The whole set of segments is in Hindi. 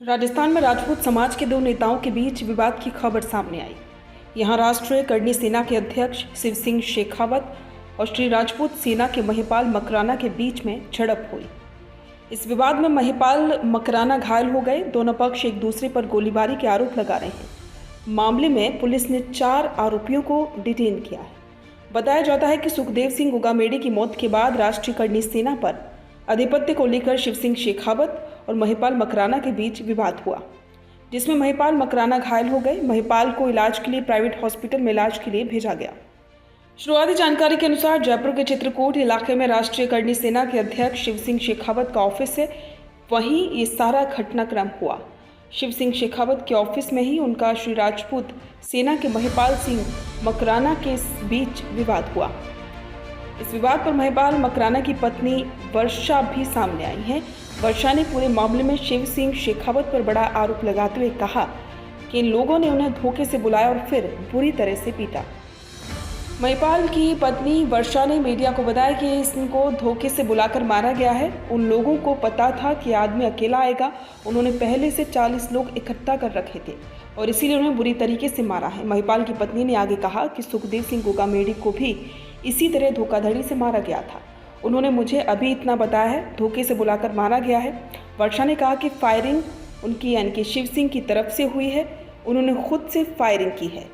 राजस्थान में राजपूत समाज के दो नेताओं के बीच विवाद की खबर सामने आई। यहां राष्ट्रीय करनी सेना के अध्यक्ष शिव सिंह शेखावत और श्री राजपूत सेना के महिपाल मकराना के बीच में झड़प हुई। इस विवाद में महिपाल मकराना घायल हो गए। दोनों पक्ष एक दूसरे पर गोलीबारी के आरोप लगा रहे हैं। मामले में पुलिस ने 4 आरोपियों को डिटेन किया है। बताया जाता है कि सुखदेव सिंह उगामेड़ी की मौत के बाद राष्ट्रीय करनी सेना पर आधिपत्य को लेकर शिव सिंह शेखावत और महिपाल मकराना के बीच विवाद हुआ, जिसमें महिपाल मकराना घायल हो गए। महिपाल को इलाज के लिए प्राइवेट हॉस्पिटल में इलाज के लिए भेजा गया। शुरुआती जानकारी के अनुसार जयपुर के चित्रकूट इलाके में राष्ट्रीय करनी सेना के अध्यक्ष शिव सिंह शेखावत का ऑफिस है, वहीं ये सारा घटनाक्रम हुआ। शिव सिंह शेखावत के ऑफिस में ही उनका श्री राजपूत सेना के महिपाल सिंह मकराना के बीच विवाद हुआ। इस विवाद पर महिपाल मकराना की पत्नी वर्षा भी सामने आई है। वर्षा ने पूरे मामले में शिव सिंह शेखावत पर बड़ा आरोप लगाते हुए कहा कि इन लोगों ने उन्हें धोखे से बुलाया और फिर बुरी तरह से पीटा। महिपाल की पत्नी वर्षा ने मीडिया को बताया कि इनको धोखे से बुलाकर मारा गया है। उन लोगों को पता था कि आदमी अकेला आएगा। उन्होंने पहले से 40 लोग इकट्ठा कर रखे थे और इसीलिए उन्हें बुरी तरीके से मारा है। महिपाल की पत्नी ने आगे कहा कि सुखदेव सिंह उगामेड़ी को भी इसी तरह धोखाधड़ी से मारा गया था। उन्होंने मुझे अभी इतना बताया है, धोखे से बुलाकर मारा गया है। वर्षा ने कहा कि फायरिंग उनकी यानी कि शिव सिंह की तरफ से हुई है, उन्होंने खुद से फायरिंग की है।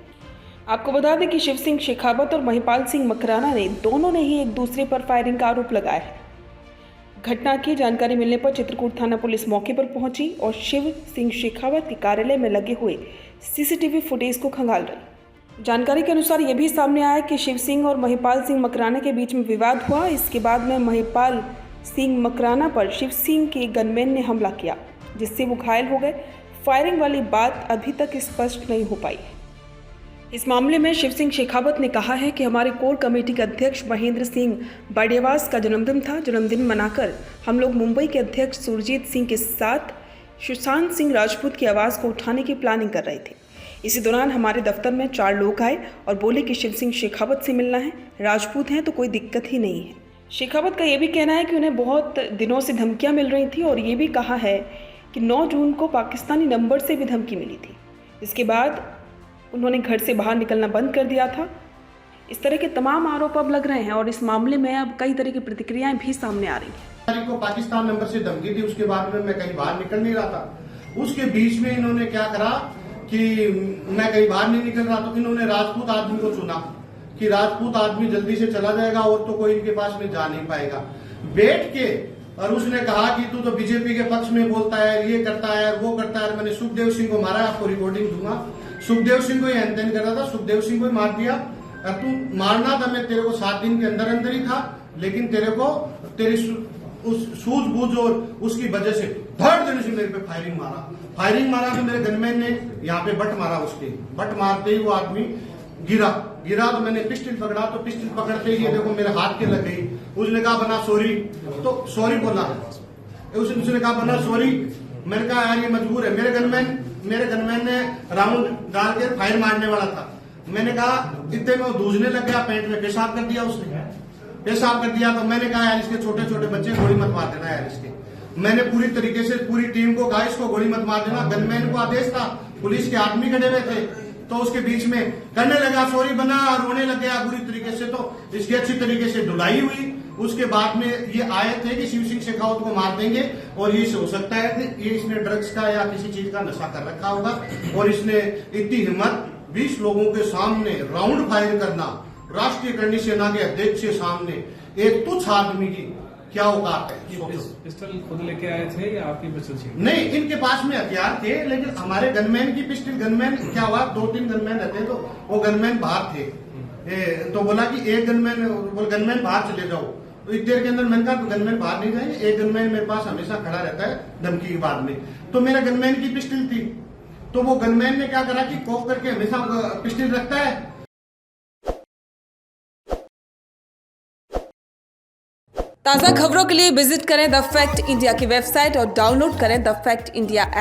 आपको बता दें कि शिव सिंह शेखावत और महिपाल सिंह मकराना ने दोनों ने ही एक दूसरे पर फायरिंग का आरोप लगाया है। घटना की जानकारी मिलने पर चित्रकूट थाना पुलिस मौके पर पहुंची और शिव सिंह शेखावत के कार्यालय में लगे हुए सीसीटीवी फुटेज को खंगाल रही। जानकारी के अनुसार यह भी सामने आया कि शिव सिंह और महिपाल सिंह मकराना के बीच में विवाद हुआ। इसके बाद में महिपाल सिंह मकराना पर शिव सिंह के गनमैन ने हमला किया, जिससे वो घायल हो गए। फायरिंग वाली बात अभी तक स्पष्ट नहीं हो पाई है। इस मामले में शिव सिंह शेखावत ने कहा है कि हमारे कोर कमेटी के अध्यक्ष महेंद्र सिंह बाडेवास का जन्मदिन था। जन्मदिन मनाकर हम लोग मुंबई के अध्यक्ष सुरजीत सिंह के साथ सुशांत सिंह राजपूत की आवाज़ को उठाने की प्लानिंग कर रहे थे। इसी दौरान हमारे दफ्तर में 4 लोग आए और बोले कि शिव सिंह शेखावत से मिलना है, राजपूत हैं तो कोई दिक्कत ही नहीं है। शेखावत का ये भी कहना है कि उन्हें बहुत दिनों से धमकियां मिल रही थी और ये भी कहा है कि 9 जून को पाकिस्तानी नंबर से भी धमकी मिली थी। इसके बाद उन्होंने घर से बाहर निकलना बंद कर दिया था। इस तरह के तमाम आरोप अब लग रहे हैं और इस मामले में अब कई तरह की प्रतिक्रियाएं भी सामने आ रही हैं। को पाकिस्तान नंबर से धमकी दी, उसके बाद में मैं कहीं बाहर निकल नहीं रहा था। उसके बीच में इन्होंने क्या करा कि मैं कहीं बाहर नहीं निकल रहा, तो इन्होंने राजपूत आदमी को चुना कि राजपूत आदमी जल्दी से चला जाएगा और तो कोई इनके पास में जा नहीं पाएगा। बैठ के और उसने कहा कि तू तो बीजेपी के पक्ष में बोलता है, ये करता है, वो करता है। मैंने सुखदेव सिंह को मारा, आपको रिकॉर्डिंग दूंगा। सुखदेव सिंह को ये एंटेन कर रहा था, सुखदेव सिंह को ही मार दिया। और तू मारना था, मैं तेरे को 7 दिन के अंदर अंदर ही था, लेकिन तेरे को तेरी उस सूझबूझ और उसकी वजह से धड़ देने से मेरे पे फायरिंग मारा तो मेरे गनमैन ने यहाँ पे बट मारा। उसके बट मारते ही वो आदमी गिरा तो मैंने पिस्टल पकड़ा, तो पिस्टल पकड़ते ही ये देखो मेरे हाथ के लग गई। उसने कहा बना सॉरी, तो सॉरी बोला। उसने कहा बना सॉरी। मैंने कहा यार ये मजबूर है। मेरे गनमैन ने राउंड डाल के फायर मारने वाला था। मैंने कहा इतने में वो दूसने लग गया, पेट में पेशाब कर दिया उसने, पेशाब कर दिया। तो मैंने कहा यार इसके छोटे छोटे बच्चे गोली मत मार देना यार इसके। मैंने पूरी तरीके से पूरी टीम को कहा इसको गोली मत मार देना। गनमैन को आदेश था, पुलिस के आदमी खड़े हुए थे, तो उसके बीच में करने लगा सॉरी बना और रोने लग गया बुरी तरीके से। तो इसकी अच्छी तरीके से धुलाई हुई। उसके बाद में ये आए थे कि शिव सिंह शेखावत को मार देंगे और ये हो सकता है कि ये इसने ड्रग्स का या किसी चीज का नशा कर रखा होगा और इसने इतनी हिम्मत 20 लोगों के सामने राउंड फायर करना, राष्ट्रीय करनी सेना के अध्यक्ष के सामने एक तुच्छ आदमी की क्या औकात है। पिस्टल खुद लेके आए थे या आपकी पिस्टल थी? नहीं, इनके पास में हथियार थे, लेकिन हमारे गनमैन की पिस्टल, गनमैन क्या हुआ 2-3 गनमैन रहते, तो वो गनमैन बाहर थे। तो बोला कि एक गनमैन बाहर चले जाओ। तो इतनी देर के अंदर मैंने कहा गनमैन बाहर नहीं जाएंगे, एक गनमैन मेरे पास हमेशा खड़ा रहता है धमकी के बाद में। तो मेरा गनमैन की पिस्टल थी, तो वो गनमैन ने क्या करा कि कॉक करके हमेशा पिस्टल रखता है। ताज़ा खबरों के लिए विजिट करें द फैक्ट इंडिया की वेबसाइट और डाउनलोड करें द फैक्ट इंडिया ऐप।